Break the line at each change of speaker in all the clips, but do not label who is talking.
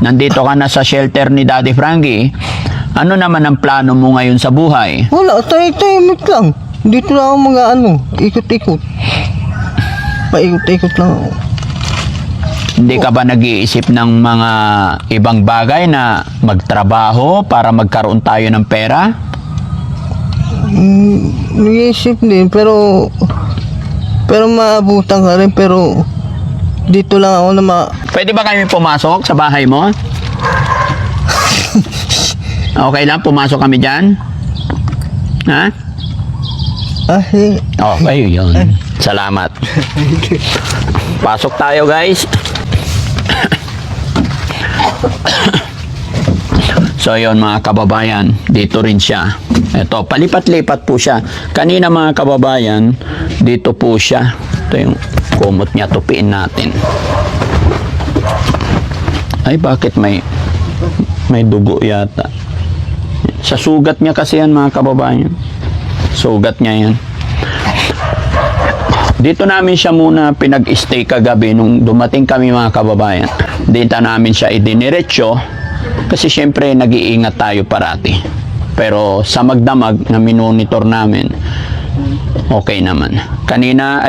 nandito ka na sa shelter ni Daddy Frankie. Ano naman ang plano mo ngayon sa buhay?
Wala, tahimik lang. Dito lang ako mga ikot-ikot. Paikot-ikot lang ako.
Hindi ka ba nag-iisip ng mga ibang bagay na magtrabaho para magkaroon tayo ng pera?
Nag-iisip din, pero maabutan ka rin, pero dito lang ako na
Pwede ba kami pumasok sa bahay mo? Okay lang, pumasok kami dyan? Ha? Okay, yun. Salamat. Pasok tayo, guys. So, yun mga kababayan, dito rin siya. Ito, palipat-lipat po siya. Kanina mga kababayan, dito po siya. Ito yung kumot niya, tupiin natin. Ay, bakit may dugo yata? Sa sugat niya kasi yan mga kababayan. Sugat niya yan. Dito namin siya muna pinag-stay kagabi nung dumating kami mga kababayan. Dito namin siya idiniretso kasi syempre nag-iingat tayo parati. Pero sa magdamag na minonitor namin, okay naman. Kanina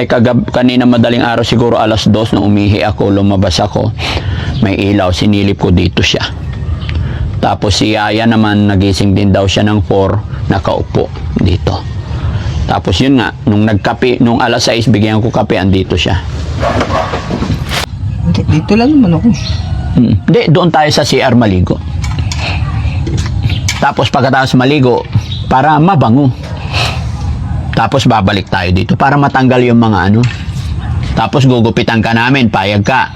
madaling araw siguro 2:00 na umihi ako, lumabas ako. May ilaw, sinilip ko dito siya. Tapos si Yaya naman nagising din daw siya ng 4, nakaupo dito. Tapos yun nga, nung 6:00 bigyan ko kape, andito siya.
dito lang naman ako.
Hindi, doon tayo sa CR maligo. Tapos pagkatapos maligo, para mabango. Tapos babalik tayo dito para matanggal yung mga ano. Tapos gugupitan ka namin, payag ka.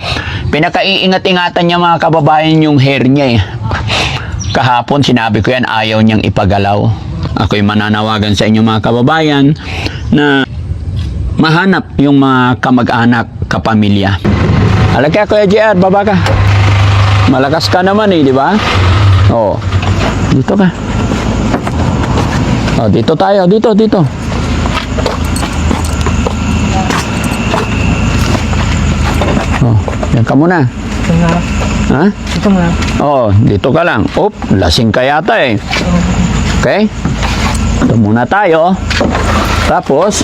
Pinakaiingat-ingatan niya mga kababayan yung hair niya eh. Kahapon sinabi ko yan, ayaw niyang ipagalaw. Ako'y mananawagan sa inyo mga kababayan na mahanap yung mga kamag-anak, kapamilya. Halika Kuya JR, baba ka. Malakas ka naman eh, di ba? Oh, dito ka. Oh, dito tayo, dito. Oh, yan ka muna.
Ito nga.
Ha?
Ito nga.
Oh, dito ka lang. Lasing ka yata eh. Okay? Ito muna tayo. Tapos,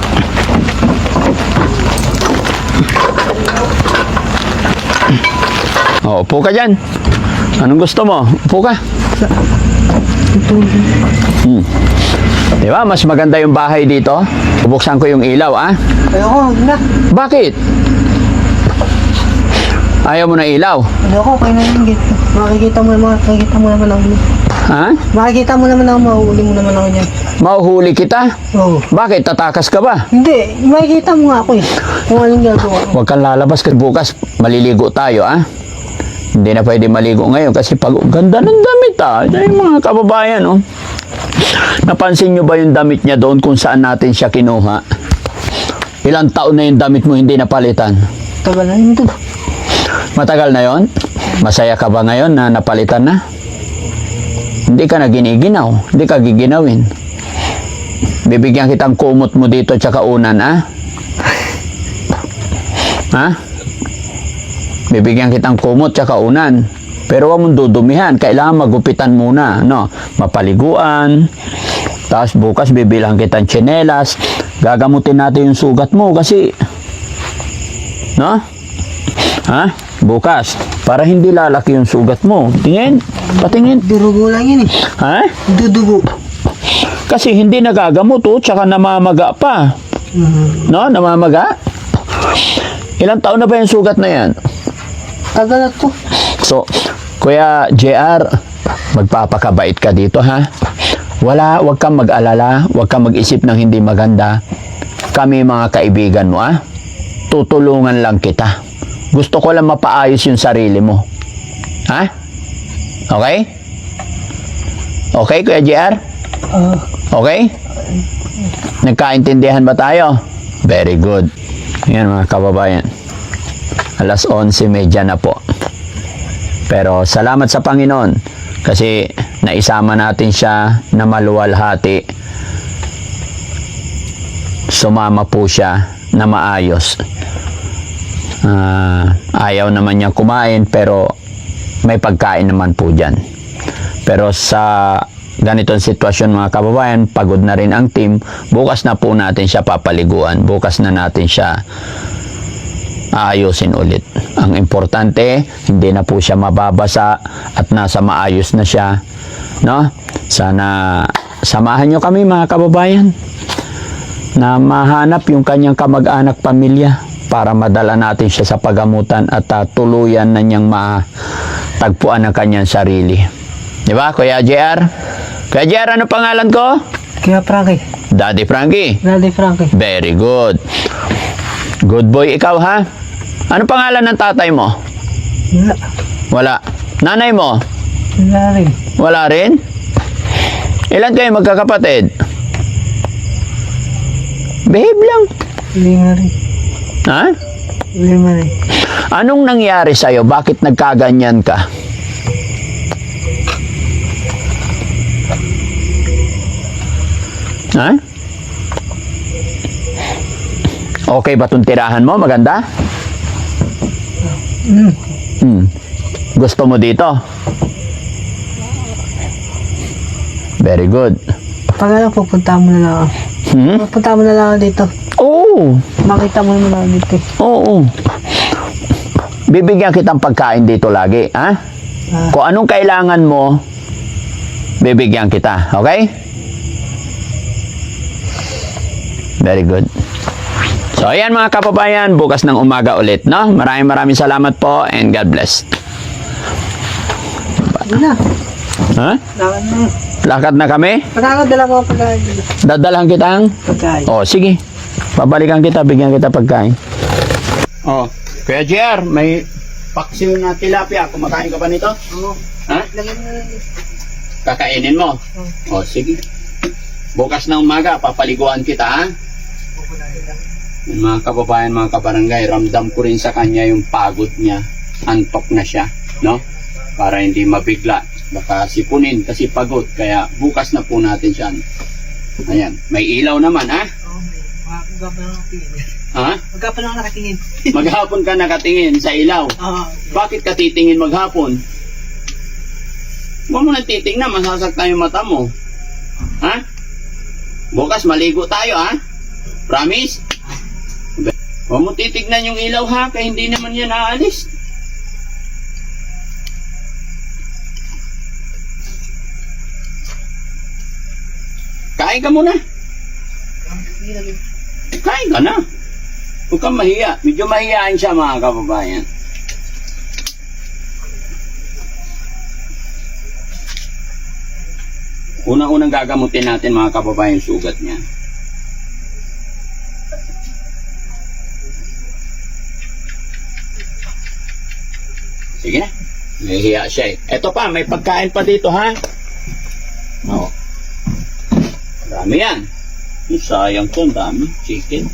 upo ka dyan. Anong gusto mo? Upo ka. Di ba? Mas maganda yung bahay dito. Bubuksan ko yung ilaw, ah.
Ayoko na.
Bakit? Ayaw mo na ilaw?
Ayoko, kayo na yung gate. Makikita mo naman ako.
Ha?
Makikita mo naman ako, mahuhuli mo naman ako niyan.
Mauhuli kita?
Oo.
Bakit? Tatakas ka ba?
Hindi, makikita mo nga ako eh. Kung anong gagawa ko.
Huwag kang lalabas kasi bukas maliligo tayo, ah. Hindi na pwede maligo ngayon kasi ganda ng damit, ah. Yung mga kababayan, oh. Napansin nyo ba yung damit niya doon kung saan natin siya kinuha? Ilang taon na yung damit mo hindi napalitan?
Tagal na yun ito.
Matagal na yon? Masaya ka ba ngayon na napalitan na? Hindi ka na giniginaw. Hindi ka giginawin. Bibigyan kitang kumot mo dito tsaka unan, ah? Ha? Bibigyan kitang kumot tsaka unan. Pero huwag mong dudumihan. Kailangan magupitan muna, no? Mapaliguan. Tapos bukas bibilang kitang tsinelas. Gagamutin natin yung sugat mo kasi, no? Ha? Bukas. Para hindi lalaki yung sugat mo. Tingin. Patingin.
Durugo lang yun eh.
Ha?
Dudugo.
Kasi hindi nagagamot, oh. Tsaka namamaga pa. No? Namamaga? Ilang taon na ba yung sugat na yan?
Tagal na to.
So, Kuya JR, magpapakabait ka dito, ha? Wag kang mag-alala, wag kang mag-isip ng hindi maganda. Kami mga kaibigan mo, ha? Tutulungan lang kita. Gusto ko lang mapaayos yung sarili mo. Ha? Okay? Okay, Kuya JR? Okay? Nagkaintindihan ba tayo? Very good. Yan mga kababayan. 11:30 na po. Pero salamat sa Panginoon kasi naisama natin siya na maluwalhati. Sumama po siya na maayos. Ayaw naman niya kumain pero may pagkain naman po dyan. Pero sa ganitong sitwasyon mga kababayan, pagod na rin ang team, bukas na po natin siya papaliguan, bukas na natin siya aayusin ulit. Ang importante, hindi na po siya mababasa at nasa maayos na siya, no? Sana samahan nyo kami mga kababayan na mahanap yung kanyang kamag-anak pamilya para madala natin siya sa pagamutan at tuluyan na niyang matagpuan ang kanyang sarili. Di ba, Kuya JR? Kuya JR, ano pangalan ko?
Kaya Frankie.
Daddy Frankie.
Daddy Frankie.
Very good. Good boy ikaw, ha? Ano pangalan ng tatay mo?
Wala.
Wala. Nanay mo?
Wala rin.
Wala rin? Ilan kayo magkakapatid? Behave lang.
Lima rin.
Ha?
Lima rin.
Anong nangyari sa'yo? Bakit nagkaganyan ka? Ha? Okay ba itong tirahan mo? Maganda? Gusto mo dito? Very good.
Pag ano, pupunta mo na lang ako. Pupunta mo na lang ako dito.
Oo.
Makita mo naman ako dito.
Oo. Bibigyan kitang pagkain dito lagi, ha? Kung anong kailangan mo, bibigyan kita, okay? Very good. So, ayan mga kababayan, bukas ng umaga ulit, no? Maraming salamat po and God bless.
Wala.
Ha?
Lakad na.
Lakad na kami?
Pagkakadala ko ang pagkain dito.
Dadalhan kitang?
Pagkain.
Oh, sige. Babalikan kita, bigyan kita pagkain. Oh, Kuya JR, may paksiw na tilapia. Kumakain ka ba nito?
Oo.
Ha?
Lagyan mo na dito.
Kakainin mo? Oh, sige. Bukas na umaga, papaliguan kita, ha? Mga kababayan, mga kabarangay, ramdam ko rin sa kanya yung pagod niya. Antok na siya, no? Para hindi mabigla. Baka sipunin kasi pagod. Kaya bukas na po natin siya. Ayan. May ilaw naman, ha?
Oo, magkapa lang nakatingin.
Ha?
Magkapa lang nakatingin.
Maghapon ka nakatingin sa ilaw.
Oo.
Bakit ka titingin maghapon? Huwag mo nang titingnan, masasaktan yung mata mo. Ha? Bukas maligo tayo, ha? Promise? Huwag mo titignan yung ilaw, ha? Kaya hindi naman yan aalis. Kain ka muna. Kain ka na. Huwag kang mahiya. Medyo mahiyain siya, mga kababayan. Unang-unang gagamutin natin, mga kababayan, yung sugat niya. Sige na. Nahihiya siya eh. Eto pa, may pagkain pa dito, ha? Oo. Dami yan. Sayang to, dami. Chicken.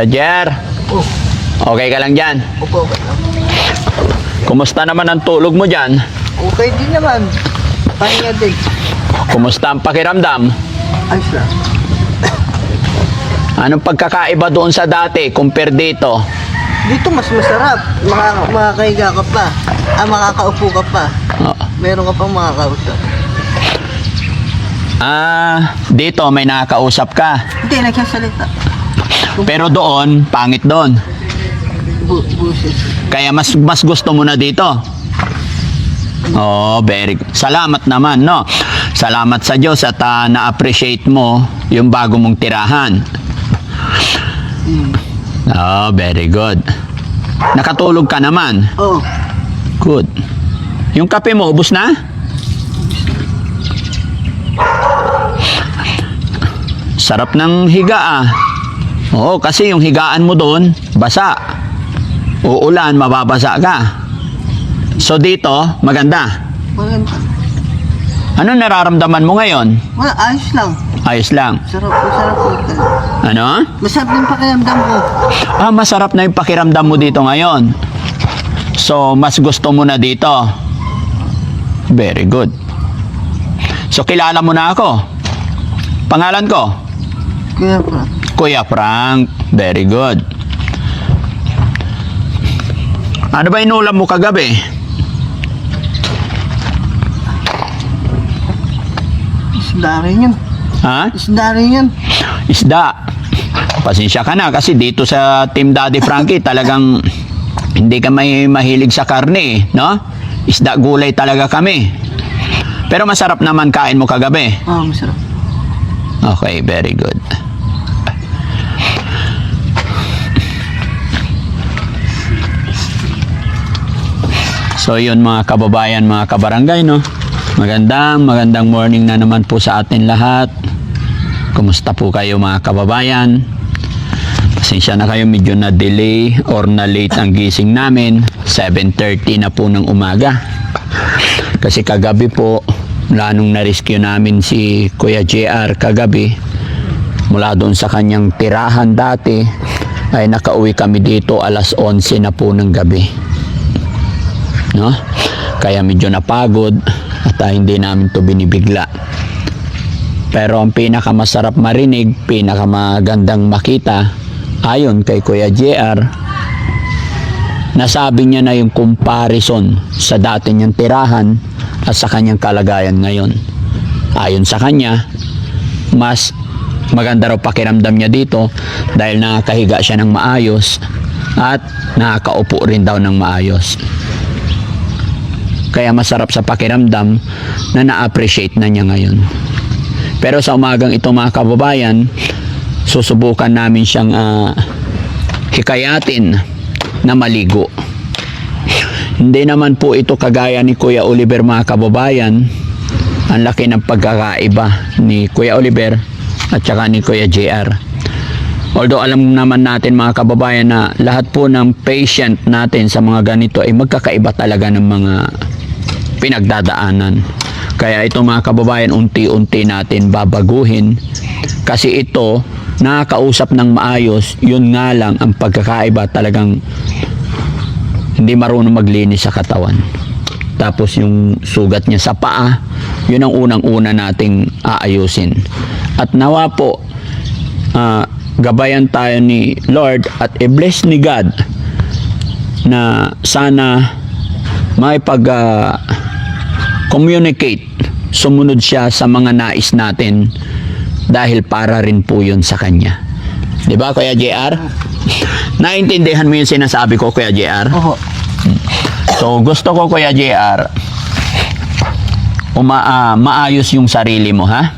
Jer, okay ka lang dyan?
Opo, okay lang.
Kumusta naman ang tulog mo dyan?
Okay din naman. Pahinga din.
Kumusta ang pakiramdam?
Ayos lang.
Anong pagkakaiba doon sa dati compare dito?
Dito mas masarap. Makakahiga ka pa. Makakaupo ka pa.
Oo.
Meron ka pang makakausap.
Dito may nakakausap ka.
Hindi, nagsasalita.
Pero doon, pangit doon.
Buses.
Kaya mas gusto mo na dito. Oh, very good. Salamat naman, no? Salamat sa Diyos at na-appreciate mo yung bago mong tirahan. Oh, very good. Nakatulog ka naman.
Oh.
Good. Yung kape mo, ubos na? Sarap ng higa ah. Oo, kasi yung higaan mo doon, basa. Uulan, mababasa ka. So dito, maganda.
Maganda.
Ano nararamdaman mo ngayon?
Wala, ayos lang.
Ayos lang.
Masarap po ito.
Ano?
Masarap yung pakiramdam ko.
Masarap na yung pakiramdam mo dito ngayon. So, mas gusto mo na dito. Very good. So, kilala mo na ako. Pangalan ko?
Kaya pa.
Kuya Frank. Very good. Ano ba inulam mo kagabi?
Isda rin yun.
Ha?
Isda rin yun.
Isda. Pasensya ka na kasi dito sa Team Daddy Frankie talagang hindi ka may mahilig sa karne, no? Isda gulay talaga kami. Pero masarap naman kain mo kagabi.
Oo, masarap.
Okay, very good. So yun mga kababayan, mga kabarangay, no? Magandang morning na naman po sa atin lahat. Kumusta po kayo mga kababayan? Pasensya na kayo, medyo na delay or na late ang gising namin. 7:30 na po ng umaga. Kasi kagabi po, mula nung na-rescue namin si Kuya JR kagabi, mula doon sa kanyang tirahan dati, ay nakauwi kami dito alas 11 na po ng gabi. No? Kaya medyo napagod at hindi namin to binibigla. Pero ang pinakamasarap marinig, pinakamagandang makita, ayon kay Kuya JR, nasabi niya na yung comparison sa dati niyang tirahan at sa kanyang kalagayan ngayon. Ayon sa kanya, mas maganda raw pakiramdam niya dito dahil nakakahiga siya ng maayos at nakakaupo rin daw ng maayos. Kaya masarap sa pakiramdam na na-appreciate na niya ngayon. Pero sa umagang ito mga kababayan, susubukan namin siyang hikayatin na maligo. Hindi naman po ito kagaya ni Kuya Oliver mga kababayan. Ang laki ng pagkakaiba ni Kuya Oliver at saka ni Kuya JR. Although alam naman natin mga kababayan na lahat po ng patient natin sa mga ganito ay magkakaiba talaga ng mga pinagdadaanan. Kaya ito mga kababayan, unti-unti natin babaguhin. Kasi ito, nakakausap ng maayos, yun nga lang ang pagkakaiba, talagang hindi marunong maglinis sa katawan. Tapos yung sugat niya sa paa, yun ang unang-una nating aayusin. At nawa po, gabayan tayo ni Lord at i-bless ni God na sana may communicate, sumunod siya sa mga nais natin dahil para rin po yun sa kanya. Di ba, Kuya JR? Naintindihan mo yung sinasabi ko, Kuya JR?
Oo.
So, gusto ko, Kuya JR, maayos yung sarili mo, ha?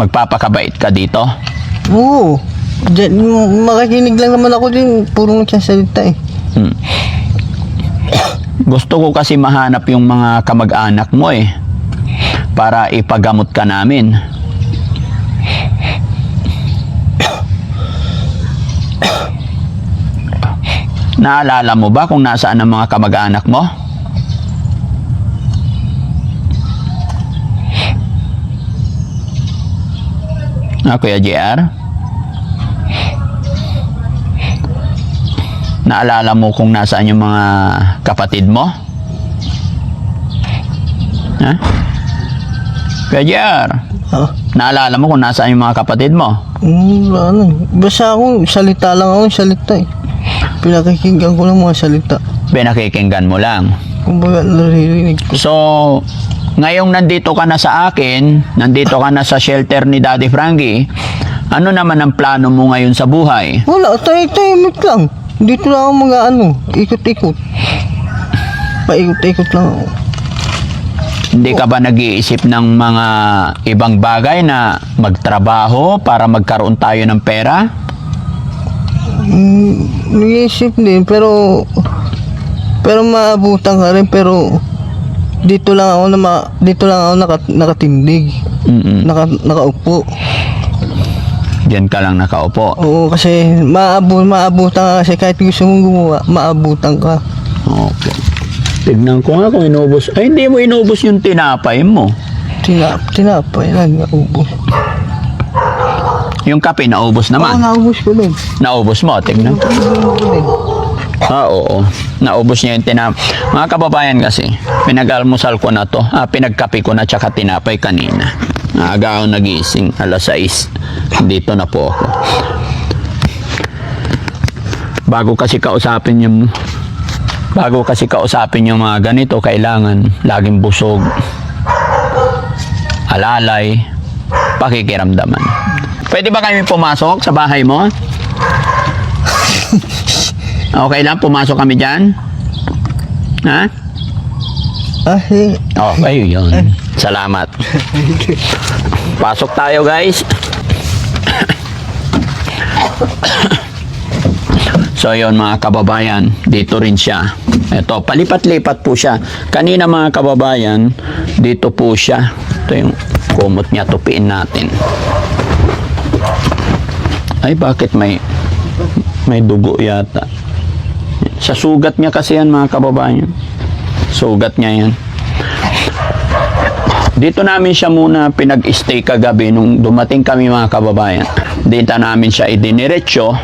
Magpapakabait ka dito.
Oo. Diyan, makikinig lang naman ako din. Puro nagsasalita eh.
Gusto ko kasi mahanap yung mga kamag-anak mo eh, para ipagamot ka namin. Naalala mo ba kung nasaan ang mga kamag-anak mo? Kuya JR? Naalala mo kung nasaan yung mga kapatid mo? Ha? Kuya JR?
Ha?
Naalala mo kung nasaan yung mga kapatid mo?
Wala na. Basta ako, salita lang ako, salita eh. Pinakikinggan ko lang mga salita.
Pinakikinggan mo lang.
Kumbaga, naririnig ko.
So, ngayong nandito ka na sa akin, nandito ka na sa shelter ni Daddy Frankie, ano naman ang plano mo ngayon sa buhay?
Wala, tahimik lang. Dito lang ako ikot-ikot. Paikot-ikot lang ako.
Hindi ka ba nag-iisip ng mga ibang bagay na magtrabaho para magkaroon tayo ng pera?
Nag-iisip din, pero maabutan ka rin, pero dito lang ako nakatindig. Nakaupo.
Diyan ka lang nakaupo.
Oo, kasi maabutan ka kasi kahit gusto mong gumawa, maabutan ka.
Okay. Tignan ko nga kung inubos. Ay, hindi mo inubos yung tinapay mo.
Tinapay lang, naubos.
Yung kape, naubos
Oo,
naman.
naubos ko din.
Naubos mo, tignan.
Naubos ko din.
Oo. Naubos niya yung tinapay. Mga kababayan kasi, pinag-almusal ko na to. Pinagkape ko na tsaka tinapay kanina. Aga ako nagising, alas 6. Dito na po ako. Bago kasi kausapin yung mga ganito, kailangan laging busog, alalay, pakikiramdaman. Pwede ba kami pumasok sa bahay mo? Okay lang, pumasok kami dyan? Ha?
Sige.
Okay, yun. Salamat. Pasok tayo, guys. So, yun mga kababayan, dito rin siya. Ito, palipat-lipat po siya. Kanina mga kababayan, dito po siya. Ito yung kumot niya, tupiin natin. Ay, bakit may dugo yata? Sa sugat niya kasi yan mga kababayan. Sugat niya yan. Dito namin siya muna pinag-stay kagabi nung dumating kami mga kababayan. Dito namin siya idiniretso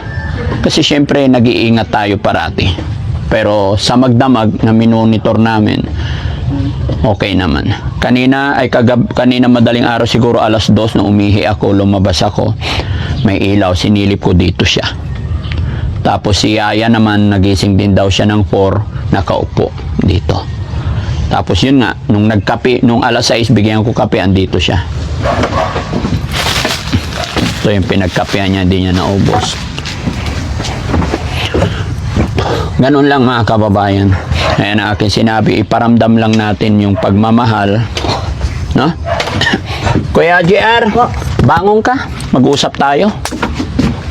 kasi syempre nag-iingat tayo parati. Pero sa magdamag na minonitor namin, okay naman. Kanina madaling araw siguro alas 2 nung umihi ako, lumabas ako. May ilaw, sinilip ko dito siya. Tapos si Yaya naman, nagising din daw siya ng 4, nakaupo dito. Tapos yun nga, nung alas 6, bigyan ko kape, andito siya. So yung pinagkapehan niya, hindi niya naubos. Ganun lang mga kababayan. Ayan ang aking sinabi, iparamdam lang natin yung pagmamahal. No? Kuya JR, bangon ka. Mag-usap tayo.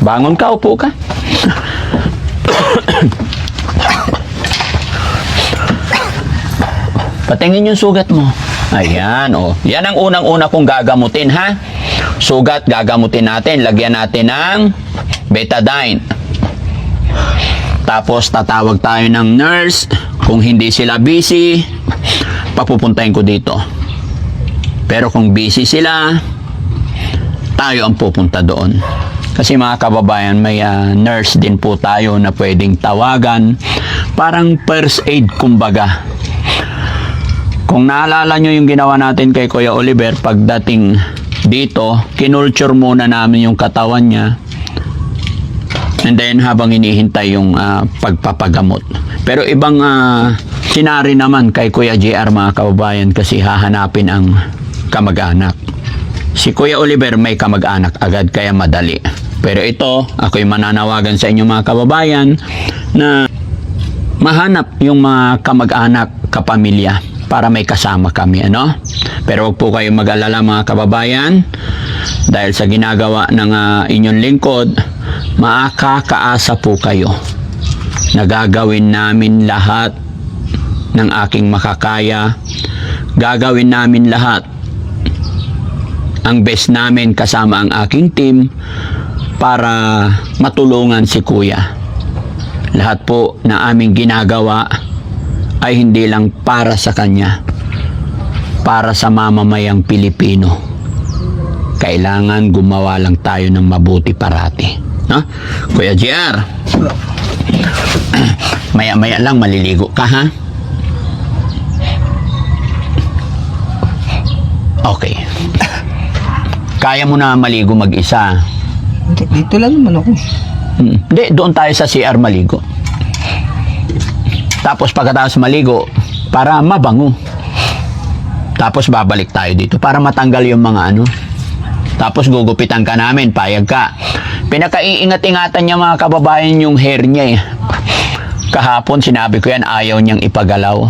Bangon ka, upo ka. Patingin yung sugat mo. Ayan, oh. Yan ang unang-una kong gagamutin, ha? Sugat, gagamutin natin. Lagyan natin ng betadine. Tapos, tatawag tayo ng nurse. Kung hindi sila busy, papupuntahin ko dito. Pero kung busy sila, tayo ang pupunta doon. Kasi mga kababayan, may nurse din po tayo na pwedeng tawagan. Parang first aid, kumbaga. Kung naalala nyo yung ginawa natin kay Kuya Oliver, pagdating dito, kinulture muna namin yung katawan niya. And then habang hinihintay yung pagpapagamot. Pero ibang sinari naman kay Kuya JR mga kababayan kasi hahanapin ang kamag-anak. Si Kuya Oliver may kamag-anak agad kaya madali. Pero ito, ako'y mananawagan sa inyo mga kababayan na mahanap yung mga kamag-anak, kapamilya para may kasama kami, ano? Pero huwag po kayong mag-alala mga kababayan dahil sa ginagawa ng inyong lingkod, makakaasa po kayo. Nagagawin namin lahat ng aking makakaya. Gagawin namin lahat ang best namin kasama ang aking team para matulungan si Kuya. Lahat po na aming ginagawa ay hindi lang para sa kanya, para sa mamamayang Pilipino. Kailangan gumawa lang tayo ng mabuti parati, no? Kuya JR, maya-maya lang maliligo ka, ha? Okay. Kaya mo na maligo mag-isa?
Dito lang naman ako.
Hindi, doon tayo sa CR maligo. Tapos pagkatapos maligo, para mabango. Tapos babalik tayo dito para matanggal yung mga ano. Tapos gugupitan ka namin, payag ka. Pinakaiingat-ingatan niya mga kababayan yung hair niya eh. Kahapon sinabi ko yan, ayaw niyang ipagalaw.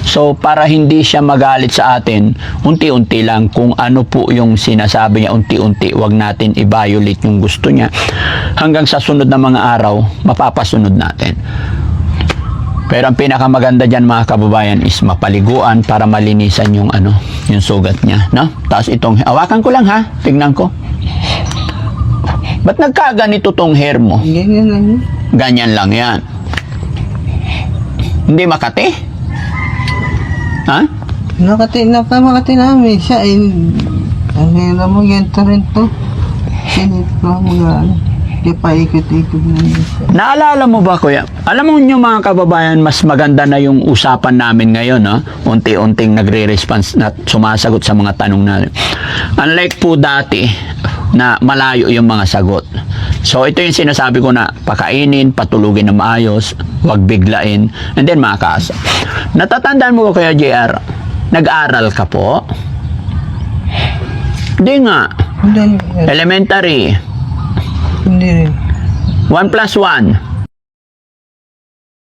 So para hindi siya magalit sa atin, unti-unti lang kung ano po yung sinasabi niya, unti-unti, wag natin i-violate yung gusto niya. Hanggang sa sunod na mga araw, mapapasunod natin. Pero ang pinakamaganda dyan mga kababayan is mapaliguan para malinisan yung ano, yung sugat niya, no? Tapos itong, hawakan ko lang ha, tignan ko. Ba't nagkaganito tong hair mo?
Ganyan lang.
Ganyan lang yan. Hindi makati? Ha?
Napamakati namin siya eh. Ang hira mo, ganito rin to. Sinit ko mga ano. Kaya paikot-ikot na yun siya.
Naalala mo ba, kuya? Alam mo nyo mga kababayan, mas maganda na yung usapan namin ngayon, no? Unti-unting nagre-response na sumasagot sa mga tanong natin. Unlike po dati, na malayo yung mga sagot. So, ito yung sinasabi ko na pakainin, patulugin na maayos, huwag biglain, and then makasa. Natatandaan mo ko, Kuya JR, nag-aral ka po? Hindi nga.
Hindi,
Elementary.
hindi rin.
1 plus 1.